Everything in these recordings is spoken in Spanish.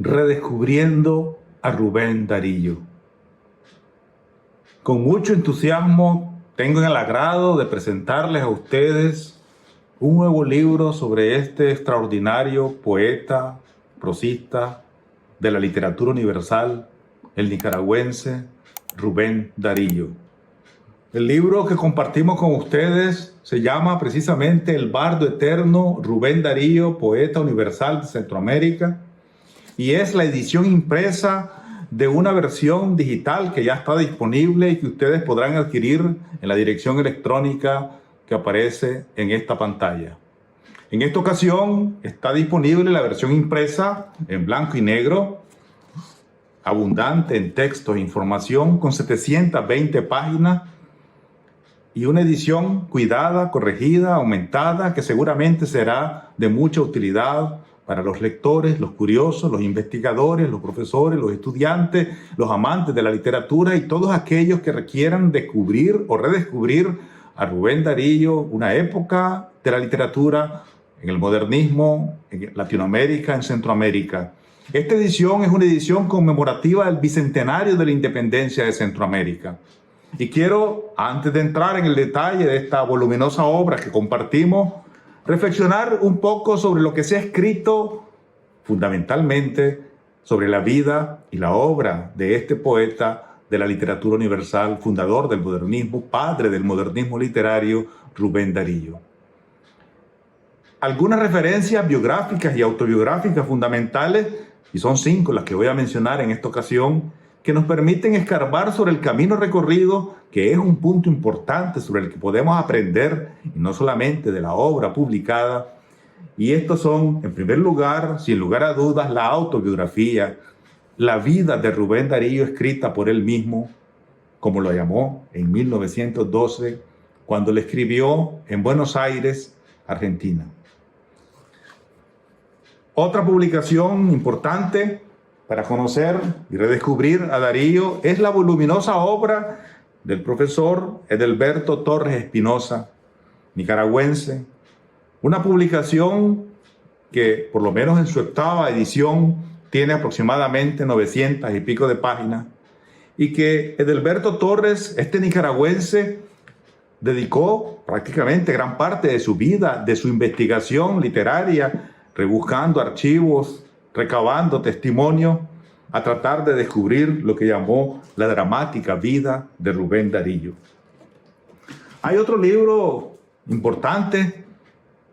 redescubriendo a Rubén Darío. Con mucho entusiasmo tengo el agrado de presentarles a ustedes un nuevo libro sobre este extraordinario poeta, prosista de la literatura universal, el nicaragüense Rubén Darío. El libro que compartimos con ustedes se llama precisamente El Bardo Eterno, Rubén Darío, poeta universal de Centroamérica, y es la edición impresa de una versión digital que ya está disponible y que ustedes podrán adquirir en la dirección electrónica que aparece en esta pantalla. En esta ocasión está disponible la versión impresa en blanco y negro, abundante en texto e información, con 720 páginas y una edición cuidada, corregida, aumentada, que seguramente será de mucha utilidad para los lectores, los curiosos, los investigadores, los profesores, los estudiantes, los amantes de la literatura y todos aquellos que requieran descubrir o redescubrir a Rubén Darío, una época de la literatura en el modernismo, en Latinoamérica, en Centroamérica. Esta edición es una edición conmemorativa del bicentenario de la independencia de Centroamérica. Y quiero, antes de entrar en el detalle de esta voluminosa obra que compartimos, reflexionar un poco sobre lo que se ha escrito fundamentalmente sobre la vida y la obra de este poeta de la literatura universal, fundador del modernismo, padre del modernismo literario, Rubén Darío. Algunas referencias biográficas y autobiográficas fundamentales, y son 5 las que voy a mencionar en esta ocasión, que nos permiten escarbar sobre el camino recorrido, que es un punto importante sobre el que podemos aprender, y no solamente de la obra publicada. Y estos son, en primer lugar, sin lugar a dudas, la autobiografía, la vida de Rubén Darío escrita por él mismo, como lo llamó en 1912, cuando le escribió en Buenos Aires, Argentina. Otra publicación importante para conocer y redescubrir a Darío es la voluminosa obra del profesor Edelberto Torres Espinosa, nicaragüense, una publicación que por lo menos en su 8ª edición tiene aproximadamente 900 y pico de páginas, y que Edelberto Torres, este nicaragüense, dedicó prácticamente gran parte de su vida, de su investigación literaria, rebuscando archivos, recabando testimonios, a tratar de descubrir lo que llamó la dramática vida de Rubén Darío. Hay otro libro importante,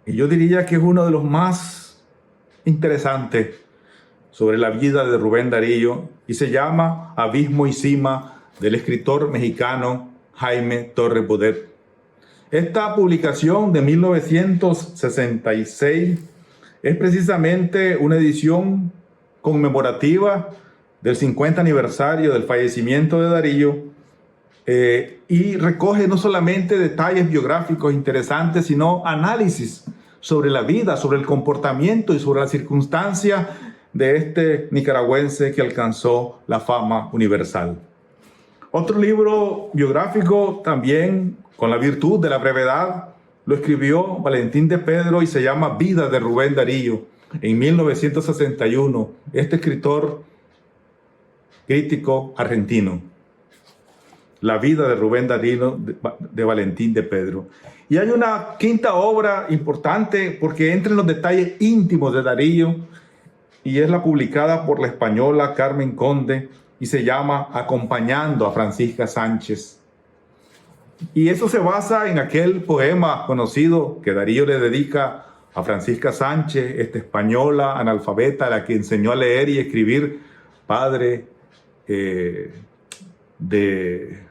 y yo diría que es uno de los más interesantes sobre la vida de Rubén Darío, y se llama Abismo y Cima, del escritor mexicano Jaime Torres Bodet. Esta publicación de 1966 es precisamente una edición conmemorativa del 50 aniversario del fallecimiento de Darío, y recoge no solamente detalles biográficos interesantes, sino análisis sobre la vida, sobre el comportamiento y sobre las circunstancias de este nicaragüense que alcanzó la fama universal. Otro libro biográfico también con la virtud de la brevedad lo escribió Valentín de Pedro y se llama Vida de Rubén Darío en 1961, este escritor crítico argentino. La vida de Rubén Darío de Valentín de Pedro. Y hay una 5ª obra importante porque entra en los detalles íntimos de Darío, y es la publicada por la española Carmen Conde y se llama Acompañando a Francisca Sánchez. Y eso se basa en aquel poema conocido que Darío le dedica a Francisca Sánchez, esta española analfabeta a la que enseñó a leer y escribir, padre del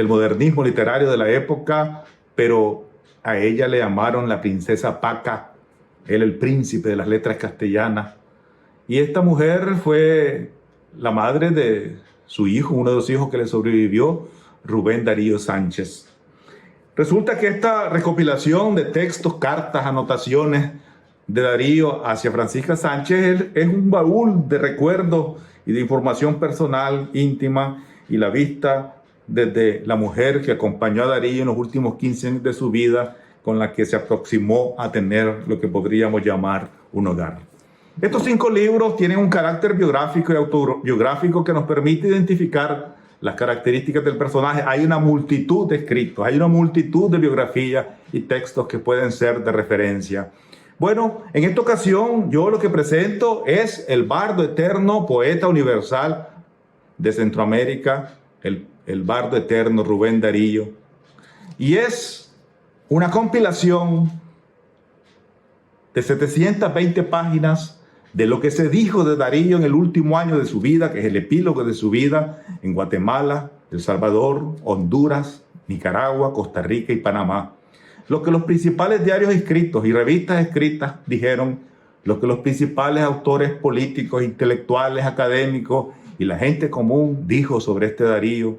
modernismo literario de la época, pero a ella le llamaron la princesa Paca, él el príncipe de las letras castellanas. Y esta mujer fue la madre de su hijo, uno de los hijos que le sobrevivió, Rubén Darío Sánchez. Resulta que esta recopilación de textos, cartas, anotaciones de Darío hacia Francisca Sánchez es un baúl de recuerdos y de información personal, íntima, y la vista desde la mujer que acompañó a Darío en los últimos 15 años de su vida, con la que se aproximó a tener lo que podríamos llamar un hogar. Estos 5 libros tienen un carácter biográfico y autobiográfico que nos permite identificar las características del personaje. Hay una multitud de escritos, hay una multitud de biografías y textos que pueden ser de referencia. Bueno, en esta ocasión yo lo que presento es el bardo eterno, poeta universal de Centroamérica, el bardo eterno Rubén Darío. Y es una compilación de 720 páginas de lo que se dijo de Darío en el último año de su vida, que es el epílogo de su vida en Guatemala, El Salvador, Honduras, Nicaragua, Costa Rica y Panamá. Lo que los principales diarios escritos y revistas escritas dijeron, lo que los principales autores políticos, intelectuales, académicos y la gente común dijo sobre este Darío,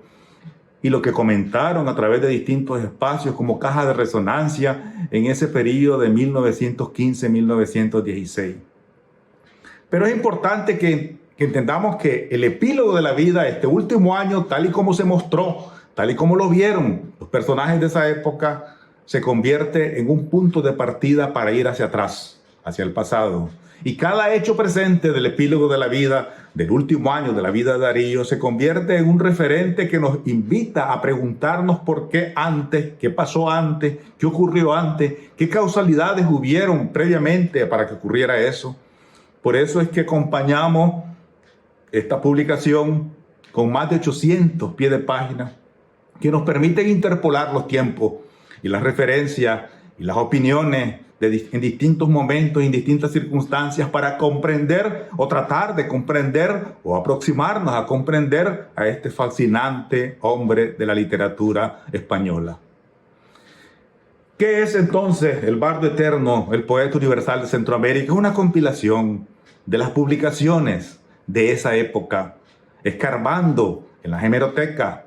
y lo que comentaron a través de distintos espacios como caja de resonancia en ese periodo de 1915-1916. Pero es importante que entendamos que el epílogo de la vida, este último año, tal y como se mostró, tal y como lo vieron los personajes de esa época, se convierte en un punto de partida para ir hacia atrás, hacia el pasado. Y cada hecho presente del epílogo de la vida, del último año de la vida de Darío, se convierte en un referente que nos invita a preguntarnos por qué antes, qué pasó antes, qué ocurrió antes, qué causalidades hubieron previamente para que ocurriera eso. Por eso es que acompañamos esta publicación con más de 800 pies de página que nos permiten interpolar los tiempos y las referencias y las opiniones en distintos momentos, en distintas circunstancias, para comprender o tratar de comprender o aproximarnos a comprender a este fascinante hombre de la literatura española. ¿Qué es entonces el bardo eterno, el poeta universal de Centroamérica? Es una compilación de las publicaciones de esa época, escarbando en las hemerotecas,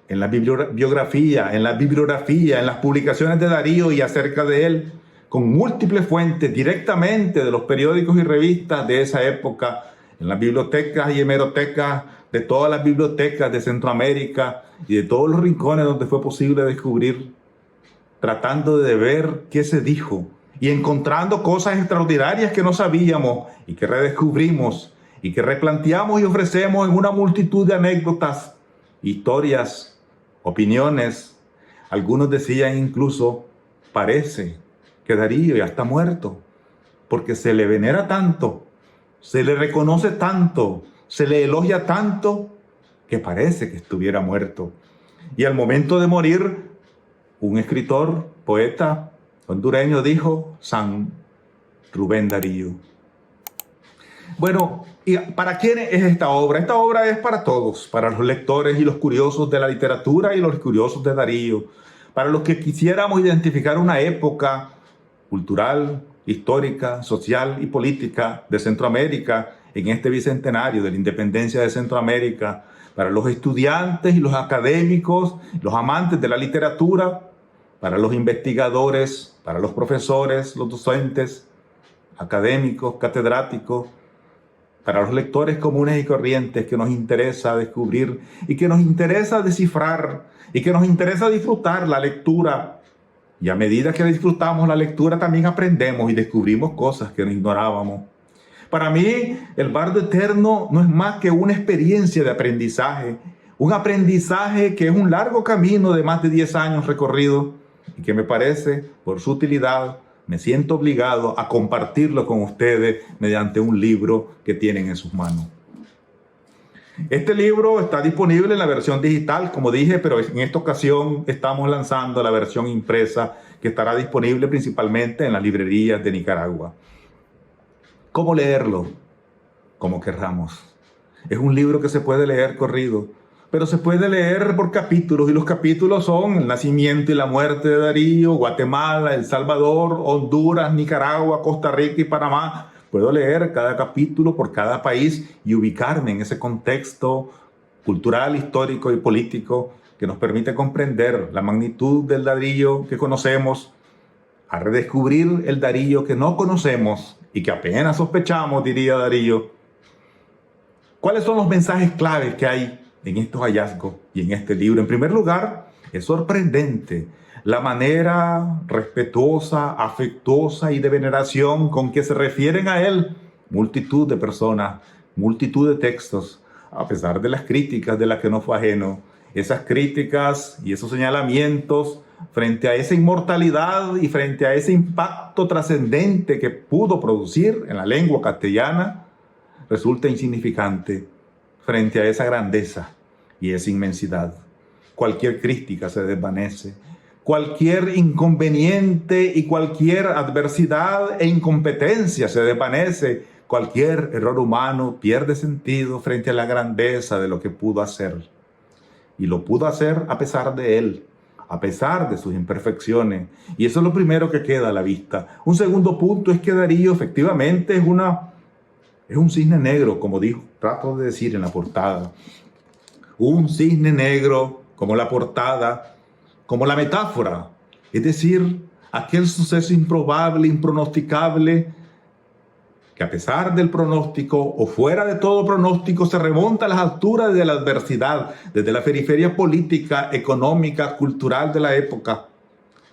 en la bibliografía, en las publicaciones de Darío y acerca de él, con múltiples fuentes directamente de los periódicos y revistas de esa época, en las bibliotecas y hemerotecas de todas las bibliotecas de Centroamérica y de todos los rincones donde fue posible descubrir, tratando de ver qué se dijo y encontrando cosas extraordinarias que no sabíamos y que redescubrimos y que replanteamos y ofrecemos en una multitud de anécdotas, historias, opiniones. Algunos decían incluso, parece que Darío ya está muerto, porque se le venera tanto, se le reconoce tanto, se le elogia tanto, que parece que estuviera muerto. Y al momento de morir, un escritor, poeta hondureño dijo, San Rubén Darío. Bueno, ¿y para quién es esta obra? Esta obra es para todos, para los lectores y los curiosos de la literatura y los curiosos de Darío, para los que quisiéramos identificar una época cultural, histórica, social y política de Centroamérica en este bicentenario de la independencia de Centroamérica, para los estudiantes y los académicos, los amantes de la literatura, para los investigadores, para los profesores, los docentes, académicos, catedráticos, para los lectores comunes y corrientes que nos interesa descubrir y que nos interesa descifrar y que nos interesa disfrutar la lectura. Y a medida que disfrutamos la lectura también aprendemos y descubrimos cosas que no ignorábamos. Para mí, el bardo eterno no es más que una experiencia de aprendizaje, un aprendizaje que es un largo camino de más de 10 años recorrido y que me parece, por su utilidad, me siento obligado a compartirlo con ustedes mediante un libro que tienen en sus manos. Este libro está disponible en la versión digital, como dije, pero en esta ocasión estamos lanzando la versión impresa que estará disponible principalmente en las librerías de Nicaragua. ¿Cómo leerlo? Como querramos. Es un libro que se puede leer corrido, pero se puede leer por capítulos, y los capítulos son el nacimiento y la muerte de Darío, Guatemala, El Salvador, Honduras, Nicaragua, Costa Rica y Panamá. Puedo leer cada capítulo por cada país y ubicarme en ese contexto cultural, histórico y político que nos permite comprender la magnitud del Darío que conocemos, a redescubrir el Darío que no conocemos y que apenas sospechamos, diría Darío. ¿Cuáles son los mensajes claves que hay en estos hallazgos y en este libro? En primer lugar, es sorprendente la manera respetuosa, afectuosa y de veneración con que se refieren a él multitud de personas, multitud de textos, a pesar de las críticas de las que no fue ajeno, esas críticas y esos señalamientos frente a esa inmortalidad y frente a ese impacto trascendente que pudo producir en la lengua castellana, resulta insignificante frente a esa grandeza y esa inmensidad. Cualquier crítica se desvanece, cualquier inconveniente y cualquier adversidad e incompetencia se desvanece, cualquier error humano pierde sentido frente a la grandeza de lo que pudo hacer. Y lo pudo hacer a pesar de él, a pesar de sus imperfecciones. Y eso es lo primero que queda a la vista. Un segundo punto es que Darío efectivamente es un cisne negro, como trato de decir en la portada. Un cisne negro, como la portada, como la metáfora. Es decir, aquel suceso improbable, impronosticable, que a pesar del pronóstico o fuera de todo pronóstico se remonta a las alturas de la adversidad, desde la periferia política, económica, cultural de la época.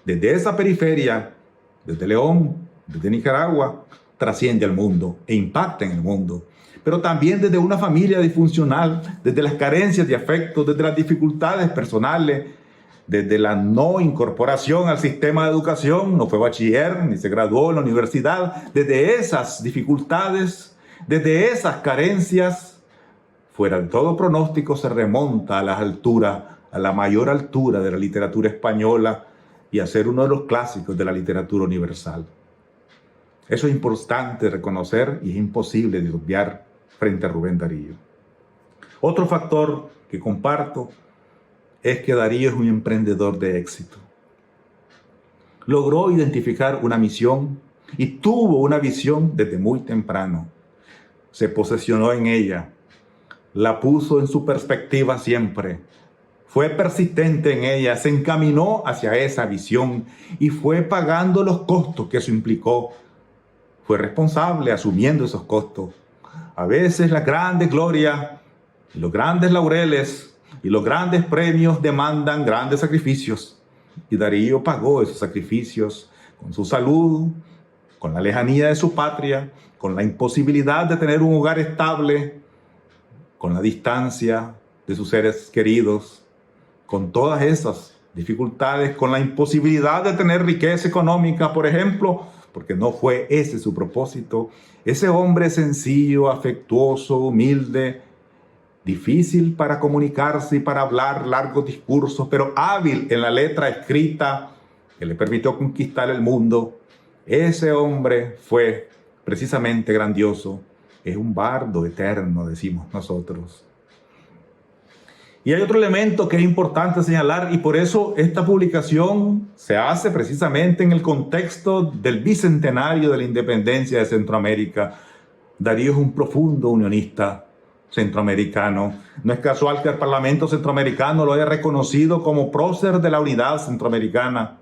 Desde esa periferia, desde León, desde Nicaragua, trasciende al mundo e impacta en el mundo. Pero también desde una familia disfuncional, desde las carencias de afecto, desde las dificultades personales, desde la no incorporación al sistema de educación, no fue bachiller ni se graduó en la universidad, desde esas dificultades, desde esas carencias, fuera de todo pronóstico se remonta a las alturas, a la mayor altura de la literatura española y a ser uno de los clásicos de la literatura universal. Eso es importante reconocer y es imposible de obviar frente a Rubén Darío. Otro factor que comparto es que Darío es un emprendedor de éxito. Logró identificar una misión y tuvo una visión desde muy temprano. Se posesionó en ella, la puso en su perspectiva siempre. Fue persistente en ella, se encaminó hacia esa visión y fue pagando los costos que eso implicó. Fue responsable asumiendo esos costos. A veces las grandes glorias y los grandes laureles y los grandes premios demandan grandes sacrificios. Y Darío pagó esos sacrificios con su salud, con la lejanía de su patria, con la imposibilidad de tener un hogar estable, con la distancia de sus seres queridos, con todas esas dificultades, con la imposibilidad de tener riqueza económica, por ejemplo, porque no fue ese su propósito. Ese hombre sencillo, afectuoso, humilde, difícil para comunicarse y para hablar largos discursos, pero hábil en la letra escrita que le permitió conquistar el mundo. Ese hombre fue precisamente grandioso. Es un bardo eterno, decimos nosotros. Y hay otro elemento que es importante señalar, y por eso esta publicación se hace precisamente en el contexto del bicentenario de la independencia de Centroamérica. Darío es un profundo unionista centroamericano. No es casual que el Parlamento centroamericano lo haya reconocido como prócer de la unidad centroamericana.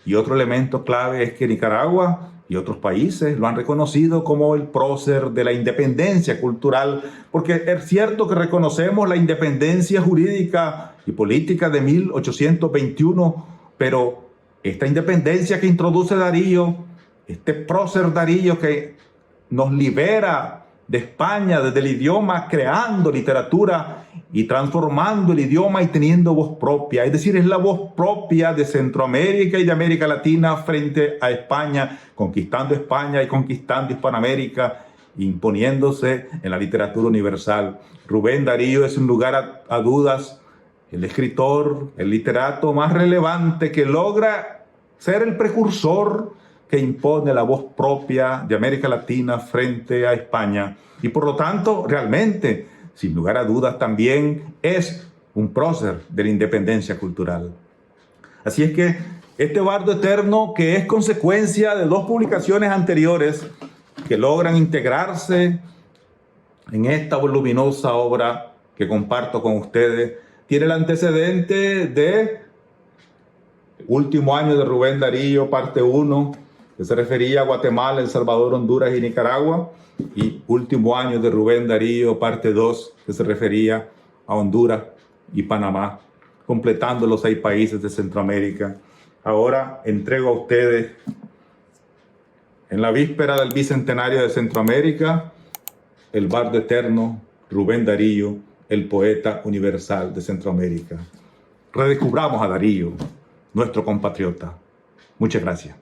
Y otro elemento clave es que Nicaragua y otros países lo han reconocido como el prócer de la independencia cultural, porque es cierto que reconocemos la independencia jurídica y política de 1821, pero esta independencia que introduce Darío, este prócer Darío que nos libera de España desde el idioma, creando literatura y transformando el idioma y teniendo voz propia. Es decir, es la voz propia de Centroamérica y de América Latina frente a España, conquistando España y conquistando Hispanoamérica, imponiéndose en la literatura universal. Rubén Darío es, sin lugar a dudas, el escritor, el literato más relevante que logra ser el precursor que impone la voz propia de América Latina frente a España. Y por lo tanto, realmente, sin lugar a dudas, también es un prócer de la independencia cultural. Así es que este bardo eterno, que es consecuencia de dos publicaciones anteriores que logran integrarse en esta voluminosa obra que comparto con ustedes, tiene el antecedente de Último año de Rubén Darío, parte 1, que se refería a Guatemala, El Salvador, Honduras y Nicaragua, y Último año de Rubén Darío, parte 2, que se refería a Honduras y Panamá, completando los 6 países de Centroamérica. Ahora entrego a ustedes En la víspera del Bicentenario de Centroamérica, el bardo eterno Rubén Darío, el poeta universal de Centroamérica. Redescubramos a Darío, nuestro compatriota. Muchas gracias.